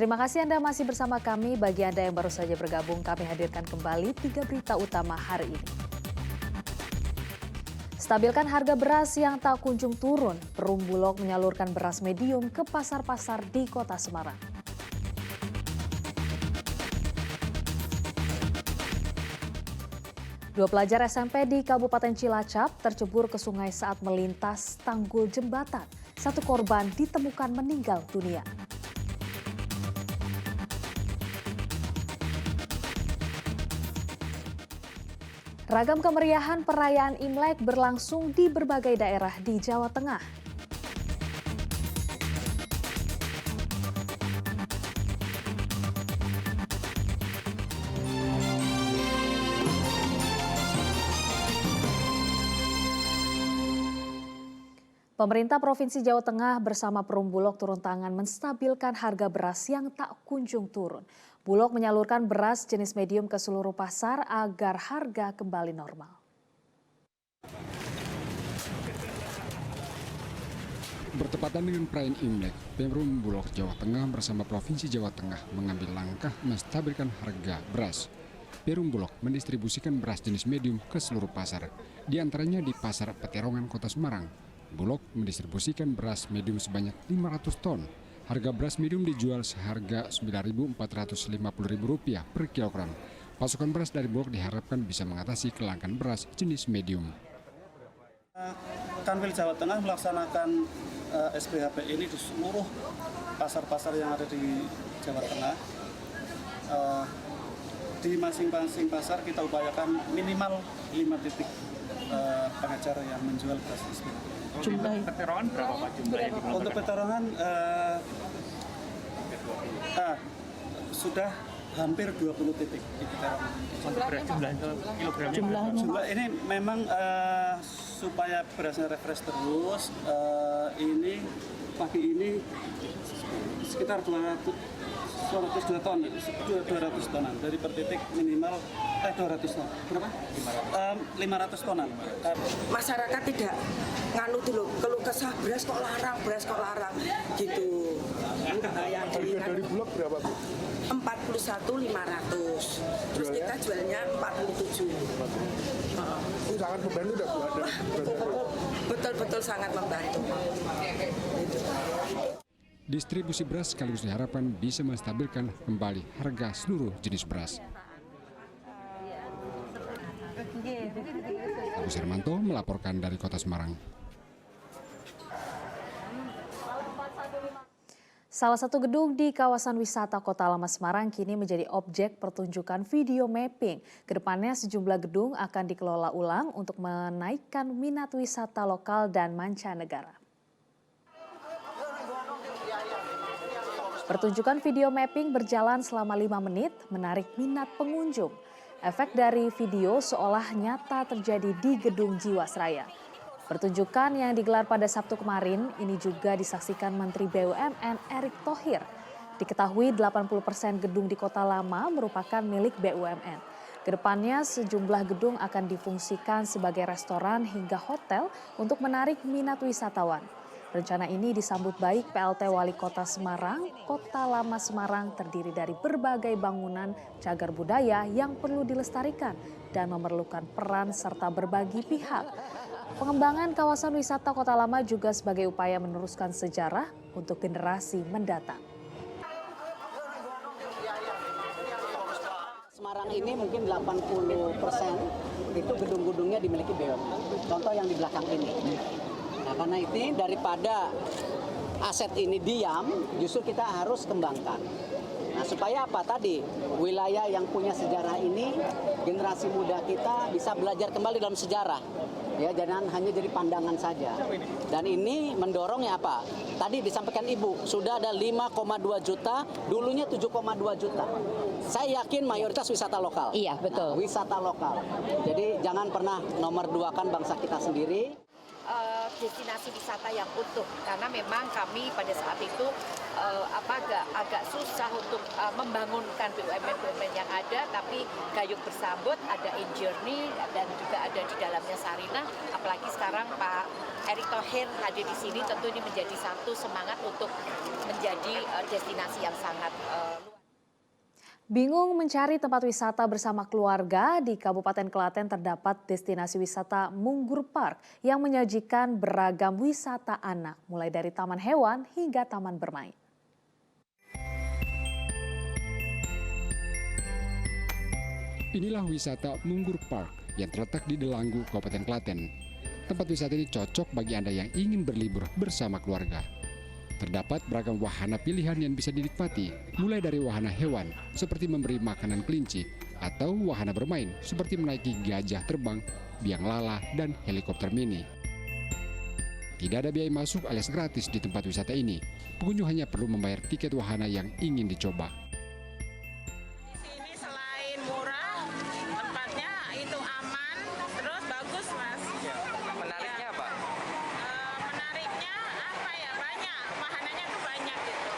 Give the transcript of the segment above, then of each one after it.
Terima kasih Anda masih bersama kami. Bagi Anda yang baru saja bergabung, kami hadirkan kembali 3 berita utama hari ini. Stabilkan harga beras yang tak kunjung turun. Perum Bulog menyalurkan beras medium ke pasar-pasar di Kota Semarang. Dua pelajar SMP di Kabupaten Cilacap tercebur ke sungai saat melintas tanggul jembatan. Satu korban ditemukan meninggal dunia. Ragam kemeriahan perayaan Imlek berlangsung di berbagai daerah di Jawa Tengah. Pemerintah Provinsi Jawa Tengah bersama Perum Bulog turun tangan menstabilkan harga beras yang tak kunjung turun. Bulog menyalurkan beras jenis medium ke seluruh pasar agar harga kembali normal. Bertepatan dengan perayaan Imlek, Perum Bulog Jawa Tengah bersama Provinsi Jawa Tengah mengambil langkah menstabilkan harga beras. Perum Bulog mendistribusikan beras jenis medium ke seluruh pasar, di antaranya di Pasar Peterongan Kota Semarang. Bulog mendistribusikan beras medium sebanyak 500 ton. Harga beras medium dijual seharga Rp9.450.000 per kilogram. Pasokan beras dari Bulog diharapkan bisa mengatasi kelangkaan beras jenis medium. Kanwil Jawa Tengah melaksanakan SPHP ini di seluruh pasar-pasar yang ada di Jawa Tengah. Di masing-masing pasar kita upayakan minimal 5 titik pengecer yang menjual beras SPHP. Jumlah peterongan berapa Pak jumlah yang digunakan? Untuk peterongan sudah hampir 20 titik di peterongan. Jumlah ini memang supaya berasnya refresh terus. Ini pagi ini sekitar 202 tonan dari per titik minimal 200 ton. Berapa? 500 tonan. Masyarakat tidak nganu dulu, keluh kesah beras kok larang gitu. Harga dari Bulog berapa Bu? 41.500. Terus kita jualnya 47. Itu sangat membantu tidak Bu? Betul sangat membantu. Distribusi beras sekaligus diharapkan bisa menstabilkan kembali harga seluruh jenis beras. Agus Hermanto melaporkan dari Kota Semarang. Salah satu gedung di kawasan wisata Kota Lama Semarang kini menjadi objek pertunjukan video mapping. Kedepannya sejumlah gedung akan dikelola ulang untuk menaikkan minat wisata lokal dan mancanegara. Pertunjukan video mapping berjalan selama 5 menit, menarik minat pengunjung. Efek dari video seolah nyata terjadi di Gedung Jiwasraya. Pertunjukan yang digelar pada Sabtu kemarin ini juga disaksikan Menteri BUMN Erick Thohir. Diketahui 80% gedung di Kota Lama merupakan milik BUMN. Kedepannya sejumlah gedung akan difungsikan sebagai restoran hingga hotel untuk menarik minat wisatawan. Rencana ini disambut baik PLT Wali Kota Semarang. Kota Lama Semarang terdiri dari berbagai bangunan cagar budaya yang perlu dilestarikan dan memerlukan peran serta berbagi pihak. Pengembangan kawasan wisata Kota Lama juga sebagai upaya meneruskan sejarah untuk generasi mendatang. Semarang ini mungkin 80% itu gedung-gedungnya dimiliki BUMN. Contoh yang di belakang ini. Nah, karena itu daripada aset ini diam, justru kita harus kembangkan. Nah, supaya apa tadi? Wilayah yang punya sejarah ini, generasi muda kita bisa belajar kembali dalam sejarah. Ya, jangan hanya jadi pandangan saja. Dan ini mendorongnya apa? Tadi disampaikan Ibu, sudah ada 5,2 juta, dulunya 7,2 juta. Saya yakin mayoritas wisata lokal. Iya, betul. Nah, wisata lokal. Jadi jangan pernah nomor 2 kan bangsa kita sendiri. destinasi wisata yang utuh, karena memang kami pada saat itu agak susah untuk membangunkan BUMN yang ada, tapi gayung bersambut, ada In Journey dan juga ada di dalamnya Sarinah. Apalagi sekarang Pak Erick Thohir hadir di sini, tentu ini menjadi satu semangat untuk menjadi destinasi yang sangat luar. Bingung mencari tempat wisata bersama keluarga, di Kabupaten Klaten terdapat destinasi wisata Munggur Park yang menyajikan beragam wisata anak, mulai dari taman hewan hingga taman bermain. Inilah wisata Munggur Park yang terletak di Delanggu, Kabupaten Klaten. Tempat wisata ini cocok bagi Anda yang ingin berlibur bersama keluarga. Terdapat beragam wahana pilihan yang bisa dinikmati, mulai dari wahana hewan seperti memberi makanan kelinci, atau wahana bermain seperti menaiki gajah terbang, biang lala, dan helikopter mini. Tidak ada biaya masuk alias gratis di tempat wisata ini. Pengunjung hanya perlu membayar tiket wahana yang ingin dicoba. Di sini selain murah, tempatnya itu aman, terus bagus, Mas. Menariknya apa? Menariknya apa ya? Banyak, wahananya tuh banyak gitu.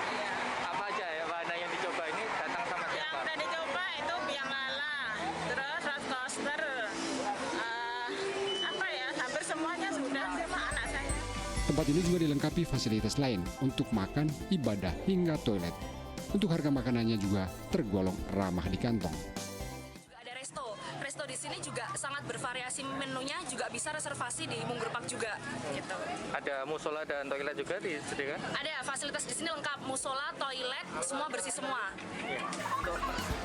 Iya. Apa aja ya wahana yang dicoba ini, datang sama Yang siapa? udah dicoba itu biang lala, terus roller coaster, apa ya? Hampir semuanya sudah sama anak saya. Tempat ini juga dilengkapi fasilitas lain untuk makan, ibadah, hingga toilet. Untuk harga makanannya juga tergolong ramah di kantong. Juga ada resto di sini juga sangat bervariasi menunya, juga bisa reservasi di Munggur Park juga gitu. Ada musola dan toilet juga disediakan? Ada fasilitas di sini lengkap, musola, toilet, semua bersih semua.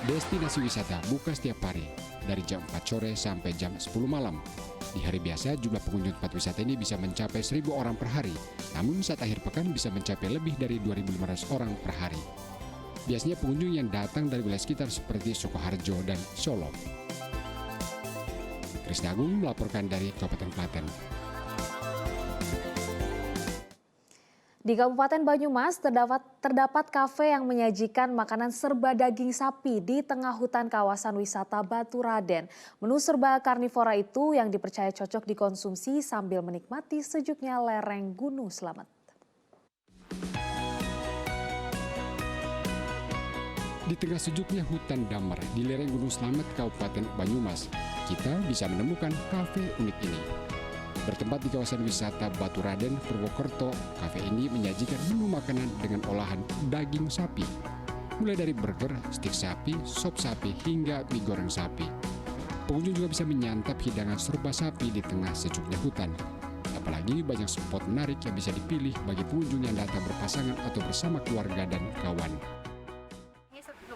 Destinasi wisata buka setiap hari dari jam 4 sore sampai jam 10 malam. Di hari biasa, jumlah pengunjung tempat wisata ini bisa mencapai 1.000 orang per hari. Namun saat akhir pekan bisa mencapai lebih dari 2.500 orang per hari. Biasanya pengunjung yang datang dari wilayah sekitar seperti Sukoharjo dan Solo. Krisna Agung melaporkan dari Kabupaten Klaten. Di Kabupaten Banyumas terdapat kafe yang menyajikan makanan serba daging sapi di tengah hutan kawasan wisata Baturaden. Menu serba karnivora itu yang dipercaya cocok dikonsumsi sambil menikmati sejuknya lereng Gunung Slamet. Di tengah sejuknya hutan damar di lereng Gunung Slamet, Kabupaten Banyumas, kita bisa menemukan kafe unik ini. Bertempat di kawasan wisata Baturaden, Purwokerto, kafe ini menyajikan menu makanan dengan olahan daging sapi. Mulai dari burger, stik sapi, sop sapi, hingga mie goreng sapi. Pengunjung juga bisa menyantap hidangan serba sapi di tengah sejuknya hutan. Apalagi banyak spot menarik yang bisa dipilih bagi pengunjung yang datang berpasangan atau bersama keluarga dan kawan.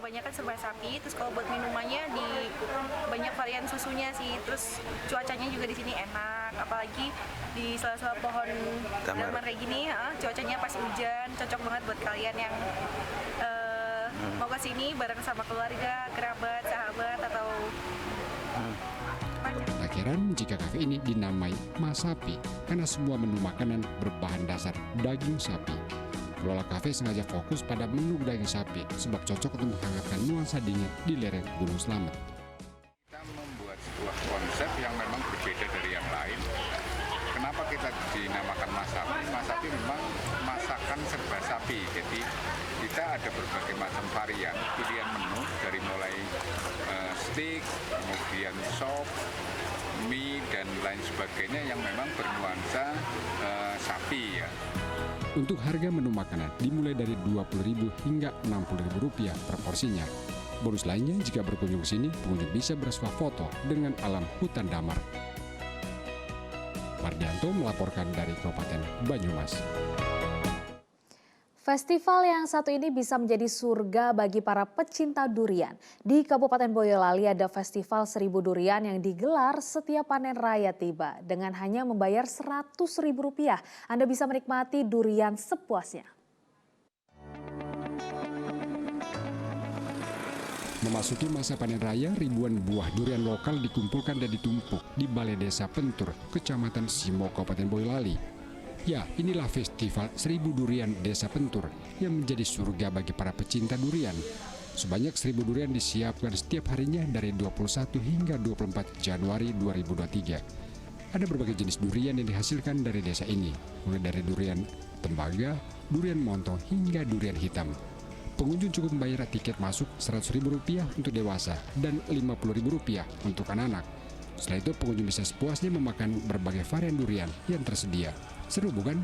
Kebanyakan serba sapi, terus kalau buat minumannya di banyak varian susunya sih, terus cuacanya juga di sini enak, apalagi di sela-sela pohon damar kayak gini, cuacanya pas hujan, cocok banget buat kalian yang mau ke sini bareng sama keluarga, kerabat, sahabat atau Tak heran jika kafe ini dinamai Masapi karena semua menu makanan berbahan dasar daging sapi. Pengelola kafe sengaja fokus pada menu daging sapi sebab cocok untuk menghangatkan nuansa dingin di lereng Gunung Slamet. Kita membuat sebuah konsep yang memang berbeda dari yang lain. Kenapa kita dinamakan Masapi? Masapi memang masakan serba sapi. Jadi kita ada berbagai macam varian pilihan menu dari mulai steak, kemudian sop, mie dan lain sebagainya yang memang bernuansa sapi ya. Untuk harga menu makanan dimulai dari Rp20.000 hingga Rp60.000 per porsinya. Bonus lainnya jika berkunjung ke sini, pengunjung bisa bersuah foto dengan alam hutan damar. Mardianto melaporkan dari Kabupaten Banyumas. Festival yang satu ini bisa menjadi surga bagi para pecinta durian. Di Kabupaten Boyolali ada Festival 1000 Durian yang digelar setiap panen raya tiba. Dengan hanya membayar Rp100.000, Anda bisa menikmati durian sepuasnya. Memasuki masa panen raya, ribuan buah durian lokal dikumpulkan dan ditumpuk di Balai Desa Pentur, Kecamatan Simo, Kabupaten Boyolali. Ya, inilah Festival 1000 Durian Desa Pentur yang menjadi surga bagi para pecinta durian. Sebanyak 1000 durian disiapkan setiap harinya dari 21 hingga 24 Januari 2023. Ada berbagai jenis durian yang dihasilkan dari desa ini, mulai dari durian tembaga, durian montong, hingga durian hitam. Pengunjung cukup membayar tiket masuk Rp100.000 untuk dewasa dan Rp50.000 untuk anak-anak. Setelah itu pengunjung bisa sepuasnya memakan berbagai varian durian yang tersedia. Seru bukan?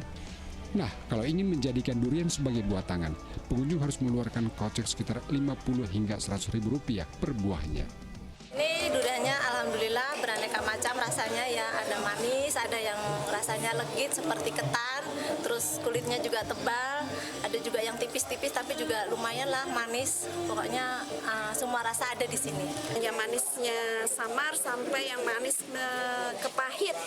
Nah, kalau ingin menjadikan durian sebagai buah tangan, pengunjung harus mengeluarkan kocek sekitar Rp50 hingga Rp100.000 per buahnya. Ini duriannya alhamdulillah beraneka macam rasanya ya, ada manis, ada yang rasanya legit seperti ketan, terus kulitnya juga tebal, ada juga yang tipis-tipis tapi juga lumayan lah manis. Pokoknya semua rasa ada di sini. Yang manisnya samar sampai yang manis ke pahit.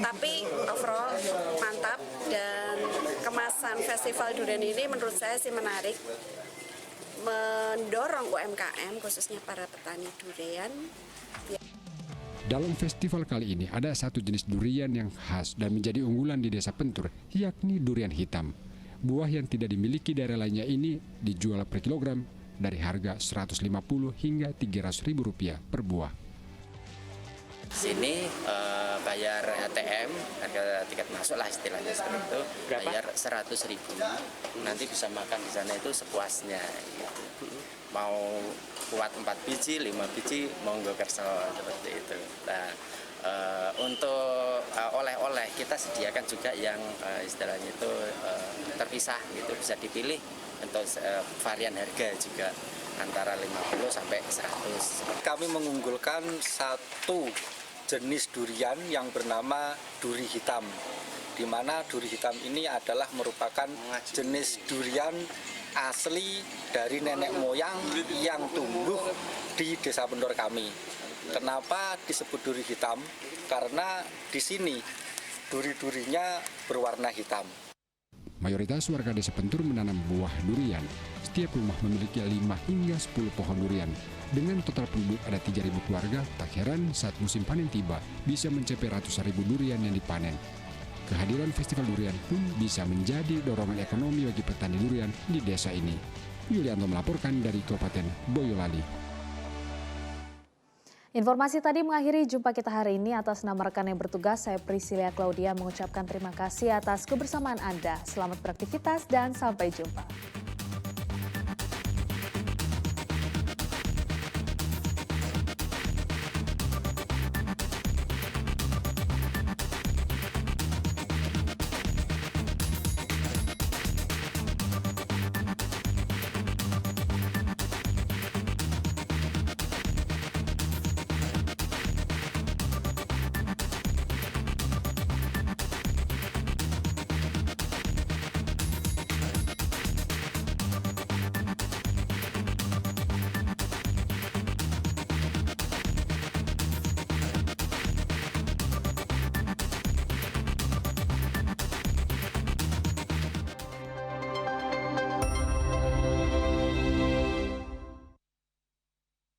Tapi overall mantap, dan kemasan festival durian ini menurut saya sih menarik. Mendorong UMKM khususnya para petani durian. Dalam festival kali ini ada satu jenis durian yang khas dan menjadi unggulan di Desa Pentur, yakni durian hitam. Buah yang tidak dimiliki daerah lainnya ini dijual per kilogram dari harga Rp150 hingga Rp300.000 per buah. Sini bayar ATM, harga tiket masuk lah istilahnya seperti itu. Bayar Rp100.000. Nanti bisa makan di sana itu sepuasnya. Gitu. Mau kuat 4 biji, 5 biji, monggo kerso seperti itu. Nah, untuk oleh-oleh kita sediakan juga yang istilahnya itu terpisah gitu, bisa dipilih untuk varian harga juga antara 50 sampai 100. Kami mengunggulkan satu jenis durian yang bernama duri hitam, di mana duri hitam ini adalah merupakan jenis durian asli dari nenek moyang yang tumbuh di Desa Pentur kami. Kenapa disebut duri hitam? Karena di sini duri-durinya berwarna hitam. Mayoritas warga Desa Pentur menanam buah durian. Setiap rumah memiliki 5 hingga 10 pohon durian. Dengan total penduduk ada 3.000 keluarga, tak heran saat musim panen tiba bisa mencapai ratusan ribu durian yang dipanen. Kehadiran festival durian pun bisa menjadi dorongan ekonomi bagi petani durian di desa ini. Yulianto melaporkan dari Kabupaten Boyolali. Informasi tadi mengakhiri jumpa kita hari ini. Atas nama rekan yang bertugas, saya Priscilia Claudia mengucapkan terima kasih atas kebersamaan Anda. Selamat beraktivitas dan sampai jumpa.